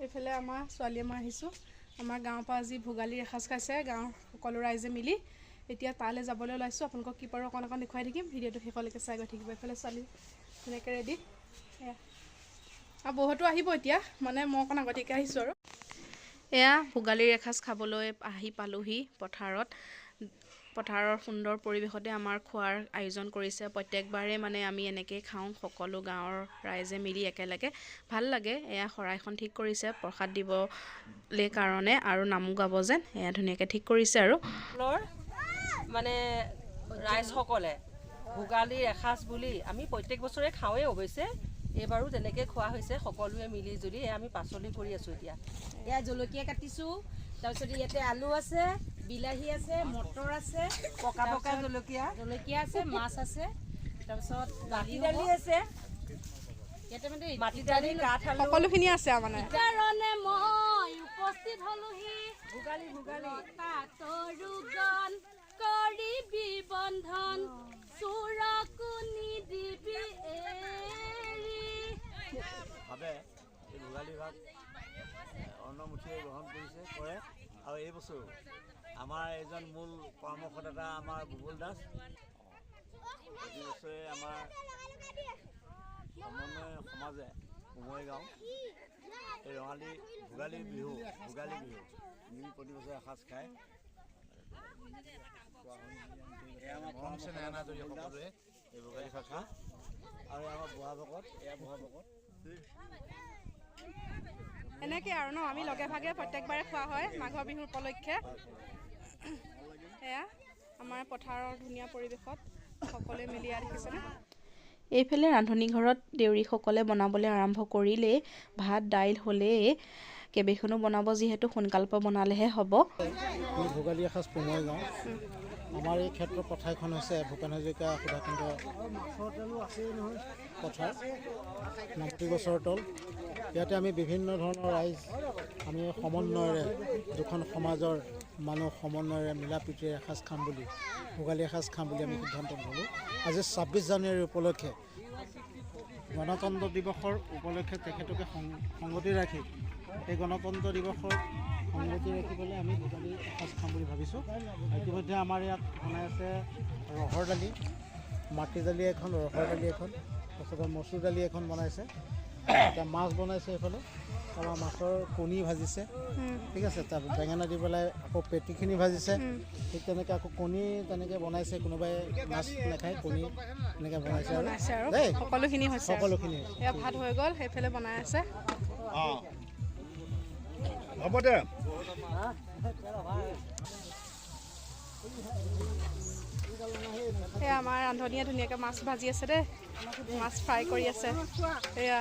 এইফালে আমাৰ ছোৱালী মই আহিছোঁ আমাৰ গাঁৱৰ পৰা আজি ভোগালীৰ এসাঁজ খাইছে গাঁৱৰ সকলো ৰাইজে মিলি এতিয়া তালৈ যাবলৈ ওলাইছোঁ আপোনালোকক কি পাৰোঁ অকণ দেখুৱাই থাকিম ভিডিঅ'টো শেষলৈকে চাই গৈ থাকিব এইফালে ছোৱালী ধুনীয়াকৈ ৰেডি আৰু বহুতো আহিব এতিয়া মানে মই অকণ আগতীয়াকৈ আহিছোঁ আৰু এয়া ভোগালীৰ এসাঁজ খাবলৈ আহি পালোহি পথাৰৰ সুন্দৰ পৰিৱেশতে আমাৰ খোৱাৰ আয়োজন কৰিছে প্ৰত্যেকবাৰে মানে আমি এনেকৈয়ে খাওঁ সকলো গাঁৱৰ ৰাইজে মিলি একেলগে ভাল লাগে এয়া শৰাইখন ঠিক কৰিছে প্ৰসাদ দিবলৈ কাৰণে আৰু নামো গাব যেন এয়া ধুনীয়াকৈ ঠিক কৰিছে আৰু মানে ৰাইজসকলে ভোগালীৰ এসাঁজ বুলি আমি প্ৰত্যেক বছৰে খাওঁৱেই অৱশ্যে এইবাৰো তেনেকৈ খোৱা হৈছে সকলোৱে মিলি জুলি আমি পাচলি কৰি আছোঁ এতিয়া এয়া জলকীয়া কাটিছোঁ তাৰপিছত ইয়াতে আলু আছে বিলাহী আছে মটৰ আছে পকা পকা জলকীয়া আছে মাছ আছে তাৰপিছত মাটি দালি আছে ইয়াতে মানে মাটি দালি কাঠ আলু সকলোখিনি আছে মানে কাৰণে মই উপস্থিত হলোহি ভোগালী তৰু গান কৰিবি বন্ধন চুৰকুনি দিবি এৰি ভাবে এই ভোগালী ভাগ অন্নমুঠিয়ে গ্ৰহণ কৰে আৰু এই বছৰ আমাৰ এজন মূল পৰামৰ্শদাতা আমাৰ বুবুল দাস প্ৰতি বছৰে আমাৰ সমন্বয় সমাজে উমৈ গাঁও এই ভোগালী বিহু আমি প্ৰতি বছৰে এসাঁজ খায় আমাৰ কমছে নানাজৰি সকলোৱে এই ভোগালী ভাগ খাওঁ আৰু আমাৰ বুঢ়া ভকত এনেকৈ আৰু ন আমি লগে ভাগে প্ৰত্যেকবাৰে খোৱা হয় মাঘৰ বিহুৰ উপলক্ষে এয়া আমাৰ পথাৰৰ ধুনীয়া পৰিৱেশত সকলোৱে মিলি দেখিছেনে এইফালে ৰান্ধনি ঘৰত দেউৰীসকলে বনাবলৈ আৰম্ভ কৰিলেই ভাত দাইল হ'লেই কেইবাখনো বনাব যিহেতু সোনকালপে বনালেহে হ'ব ভোগালী এসাঁজ পুমৈ গাঁও আমাৰ এই ক্ষেত্ৰৰ পথাৰখন হৈছে ভূপেন হাজৰিকা সুধাকেন্দ্ৰ পথাৰ নামতি গছৰ তল ইয়াতে আমি বিভিন্ন ধৰণৰ ৰাইজ আমি সমন্বয়েৰে দুখন সমাজৰ মানুহ সমন্বয়েৰে মিলা প্ৰীতিৰে এসাঁজ খাম বুলি ভোগালী এসাঁজ খাম বুলি আমি সিদ্ধান্ত ল'লোঁ আজি ২৬ জানুৱাৰী উপলক্ষে গণতন্ত্ৰ দিৱসৰ উপলক্ষে তেখেতকে সংগতি ৰাখি এই গণতন্ত্ৰ দিৱসৰ সংগতি ৰাখিবলৈ আমি ভোগালী এসাঁজ খাম বুলি ভাবিছোঁ ইতিমধ্যে আমাৰ ইয়াত বনাই আছে ৰহৰ দালি মাটি দালি এখন ৰহৰ দালি এখন তাৰপিছতে মচুৰ দালি এখন বনাইছে এতিয়া মাছ বনাইছে এইফালে তাৰপৰা মাছৰ কণী ভাজিছে ঠিক আছে তাৰ বেঙেনা দি পেলাই আকৌ পেটিখিনি ভাজিছে ঠিক তেনেকৈ আকৌ কণী তেনেকৈ বনাইছে কোনোবাই মাছ নাখায় কণী এনেকৈ বনাইছে আৰু দেই সকলোখিনি হৈছে এয়া ভাত হৈ গ'ল সেইফালে বনাই আছে হ'ব দে এয়া আমাৰ ৰান্ধনীয়ে ধুনীয়াকৈ মাছ ভাজি আছে দেই মাছ ফ্ৰাই কৰি আছে এয়া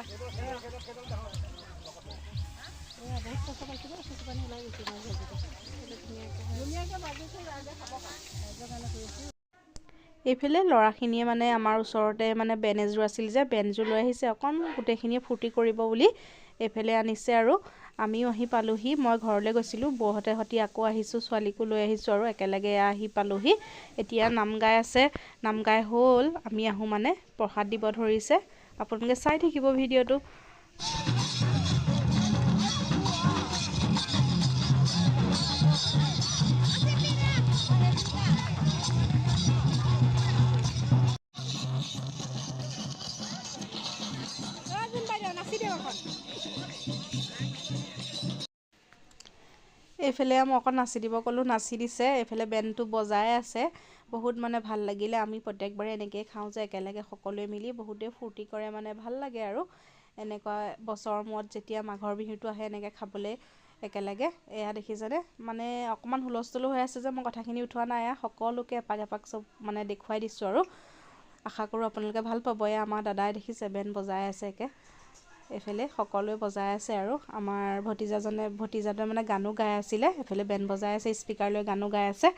এইফালে ল'ৰাখিনিয়ে মানে আমাৰ ওচৰতে মানে বেন এযোৰ আছিল যে বেনযোৰ লৈ আহিছে অকণ গোটেইখিনিয়ে ফূৰ্তি কৰিব বুলি এইফালে আনিছে আৰু আমিও আহি পালোহি মই ঘৰলৈ গৈছিলোঁ বৌহঁতে সৈতে আকৌ আহিছোঁ ছোৱালীকো লৈ আহিছোঁ আৰু একেলগে আহি পালোহি এতিয়া নাম গাই আছে নাম গাই হ'ল আমি আহোঁ মানে প্ৰসাদ দিব ধৰিছে আপোনালোকে চাই থাকিব ভিডিঅ'টো এইফালে মই অকণ নাচি দিব ক'লোঁ নাচি দিছে এইফালে বেণ্ডটো বজাই আছে বহুত মানে ভাল লাগিলে আমি প্ৰত্যেকবাৰে এনেকৈয়ে খাওঁ যে একেলগে সকলোৱে মিলি বহুতেই ফূৰ্তি কৰে মানে ভাল লাগে আৰু এনেকুৱা বছৰৰ মূৰত যেতিয়া মাঘৰ বিহুটো আহে এনেকৈ খাবলৈ একেলগে এয়া দেখিছেনে মানে অকণমান হুলস্থুলো হৈ আছে যে মই কথাখিনি উঠোৱা নাই সকলোকে এপাক চব মানে দেখুৱাই দিছোঁ আৰু আশা কৰোঁ আপোনালোকে ভাল পাব এয়া আমাৰ দাদাই দেখিছে বেণ্ড বজাই আছে এইফালে সকলোৱে বজাই আছে আৰু আমাৰ ভতিজাটোৱে মানে গানো গাই আছিলে এইফালে বেণ্ড বজাই আছে স্পীকাৰ লৈ গানো গাই আছে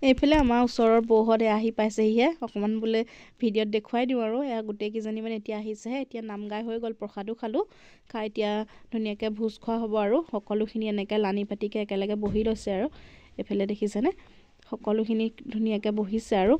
এইফালে আমাৰ ওচৰৰ বৌহঁত আহি পাইছেহিহে, অকণমান বোলে ভিডিঅ'ত দেখুৱাই দিওঁ আৰু এয়া গোটেইকেইজনী মানে এতিয়া আহিছেহে। এতিয়া নাম গাই হৈ গ'ল, প্ৰসাদো খালোঁ, খাই এতিয়া ধুনীয়াকৈ ভোজ খোৱা হ'ব আৰু সকলোখিনি এনেকৈ লানি পাতিকৈ একেলগে বহি লৈছে আৰু এইফালে দেখিছেনে সকলোখিনি ধুনীয়াকৈ বহিছে আৰু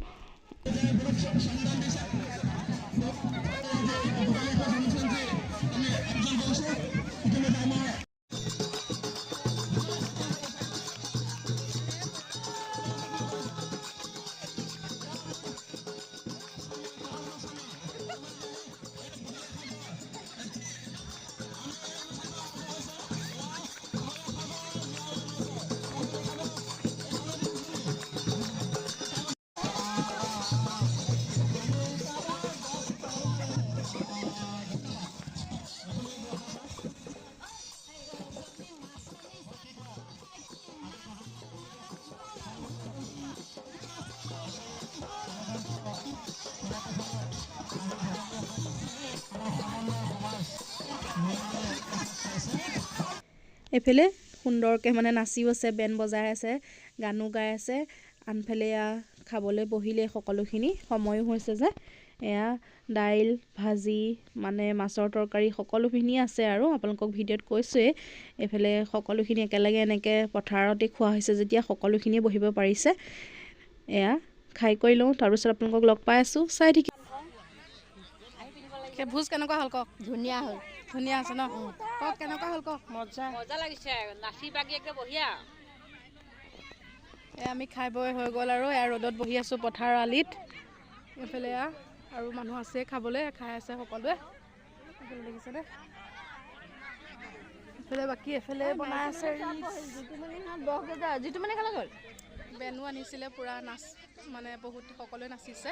এইফালে সুন্দৰকৈ মানে নাচিও আছে, বেণ্ড বজাই আছে, গানো গাই আছে। আনফালে এয়া খাবলৈ বহিলে সকলোখিনি, সময়ো হৈছে যে এয়া দাইল ভাজি মানে মাছৰ তৰকাৰী সকলোখিনি আছে আৰু আপোনালোকক ভিডিঅ'ত কৈছোঁৱেই। এইফালে সকলোখিনি একেলগে এনেকৈ পথাৰতে খোৱা হৈছে যেতিয়া সকলোখিনিয়ে বহিব পাৰিছে। এয়া খাই কৰি লওঁ, তাৰপিছত আপোনালোকক লগ পাই আছোঁ, চাই থাকি। ভোজ কেনেকুৱা হ'ল কওক? ধুনীয়া হ'ল, ধুনীয়া আছে ন? কওক কেনেকুৱা হ'ল কওক? মজা লাগিছে, নাচি বাগি একদম বঢ়িয়া। আমি খাই বৈ হৈ গ'ল আৰু এয়া ৰ'দত বহি আছোঁ পথাৰৰ আলিত। এইফালে আৰু মানুহ আছে খাবলৈ, খাই আছে সকলোৱে। এইফালে দেখিছেনে? এইফালে বাকী এফালে বনাই আছে যিটো মানে খালে গ'ল। বেনো আনিছিলে, পূৰা নাচ মানে বহুত সকলোৱে নাচিছে।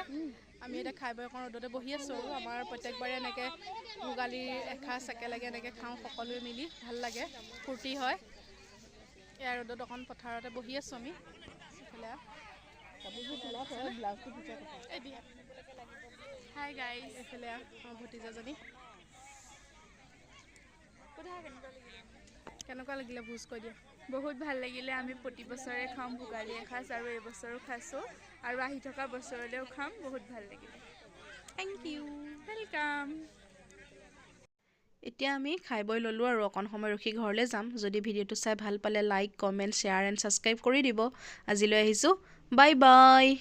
আমি এতিয়া খাই বৈ অকণ ৰ'দতে বহি আছোঁ আৰু আমাৰ প্ৰত্যেকবাৰে এনেকৈ ভোগালীৰ এসাঁজ একেলগে এনেকৈ খাওঁ সকলোৱে মিলি, ভাল লাগে, ফূৰ্তি হয়। এয়া ৰ'দত অকণ পথাৰতে বহি আছোঁ আমি। হাই গাইজ, এইফালে আমাৰ ভতিজাজনী। কেনেকুৱা লাগিলে ভোজ কৈ দিয়া? বহুত ভাল লাগিলে। আমি প্ৰতি বছৰে খাওঁ ভোগালী এসাঁজ আৰু এইবছৰো খাইছোঁ আৰু আহি থকা বছৰলৈও খাম। বহুত ভাল লাগিলে। Thank you, welcome. এতিয়া আমি খাই বৈ ল'লোঁ আৰু অকণ সময় ৰখি ঘৰলৈ যাম। যদি ভিডিঅ'টো চাই ভাল পালে like comment share and subscribe কৰি দিব। আজিলৈ আহিছোঁ, বাই বাই।